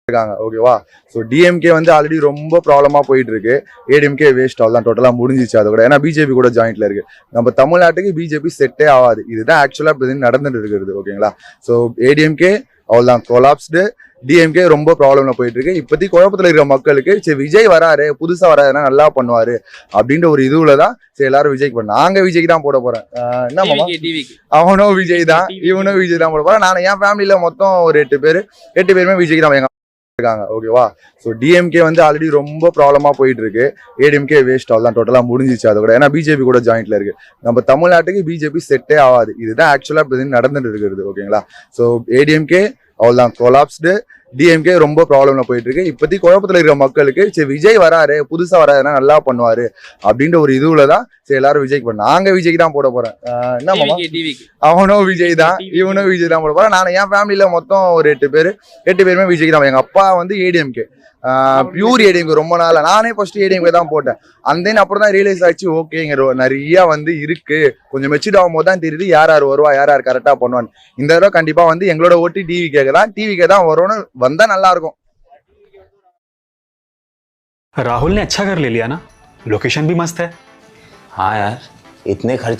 இருக்காங்க. ஓகேவா? So DMK வந்து ஆல்ரெடி ரொம்ப ப்ராப்ளமா போயிட்டு இருக்கு. ஏடிஎம்கே வேஸ்ட் அவ்வளோதான், டோட்டலா முடிஞ்சிச்சு அது கூட. ஏன்னா பிஜேபி கூட ஜாயிண்ட்ல இருக்கு. நம்ம தமிழ்நாட்டுக்கு பிஜேபி செட்டே ஆகாது. இதுதான் ஆக்சுவலா இப்போ நடந்துட்டு இருக்கிறது. ஓகேங்களா? ஸோ ஏடிஎம்கே அவ்வளோதான் கொலாப்ஸ்டு. டிஎம்கே ரொம்ப ப்ராப்ளம்ல போயிட்டு இருக்கு. இப்போதைக்கு குழப்பத்தில் இருக்கிற மக்களுக்கு சரி விஜய் வராரு, புதுசா வராருன்னா நல்லா பண்ணுவாரு அப்படின்ற ஒரு இதுல தான் சரி எல்லாரும் விஜய்க்கு பண்ண. நாங்க விஜய்க்கு தான் போட போறேன். என்ன மாமா? அவனும் விஜய் தான், இவனும் விஜய் தான் போட போறேன். நான் என் ஃபேமிலியில மொத்தம் ஒரு 8 பேர், 8 பேருமே விஜய்க்கு தான் எங்க இருக்காங்க. ஓகேவா? ஸோ டிஎம்கே வந்து ஆல்ரெடி ரொம்ப ப்ராப்ளமா போயிட்டு இருக்கு. ஏடிஎம்கே வேஸ்ட் அவ்வளோதான், டோட்டலா முடிஞ்சிச்சு அது கூட. ஏன்னா பிஜேபி கூட ஜாயிண்ட்ல இருக்கு. நம்ம தமிழ்நாட்டுக்கு பிஜேபி செட்டே ஆகாது. இதுதான் ஆக்சுவலா இப்போ நடந்துட்டு இருக்கிறது. ஓகேங்களா? ஸோ ஏடிஎம்கே அவ்வளோதான் கொலாப்ஸ்டு. டிஎம்கே ரொம்ப ப்ராப்ளம்ல போயிட்டு இருக்கு. இப்போதைக்கு குழப்பத்தில் இருக்கிற மக்களுக்கு சரி விஜய் வராரு, புதுசா வராருன்னா நல்லா பண்ணுவாரு அப்படின்ற ஒரு இதுல தான் சரி எல்லாரும் விஜய்க்கு பண்ண. நாங்க விஜய்க்கு தான் போட போறேன். என்ன மாமா? அவனும் விஜய் தான், இவனும் விஜய் தான் போட போறேன். நான் என் ஃபேமிலியில மொத்தம் ஒரு 8 பேர், 8 பேருமே விஜய்க்கு தான். எங்க அப்பா வந்து ஏடிஎம்கே, பியூர் ஏடிஎம்கே. ரொம்ப நாளா நானே ஃபர்ஸ்ட் ஏடிஎம்கே தான் போட்டேன். அந்த அப்புறம் தான் ரியலைஸ் ஆச்சு, ஓகே இங்க நிறைய வந்து இருக்கு. கொஞ்சம் மெச்சூர்ட் ஆகும் போது தான் தெரியுது யார் யார் வருவா, யார் யார் கரெக்டா பண்ணுவான்னு. இந்த தடவை கண்டிப்பா வந்து எங்களோட ஓட்டி டிவிகே தான், டிவிகே தான் வரும்னு வந்தா நல்லா இருக்கும். राहुल ने अच्छा घर ले लिया ना, लोकेशन भी मस्त है। हाँ यार, इतने खर्च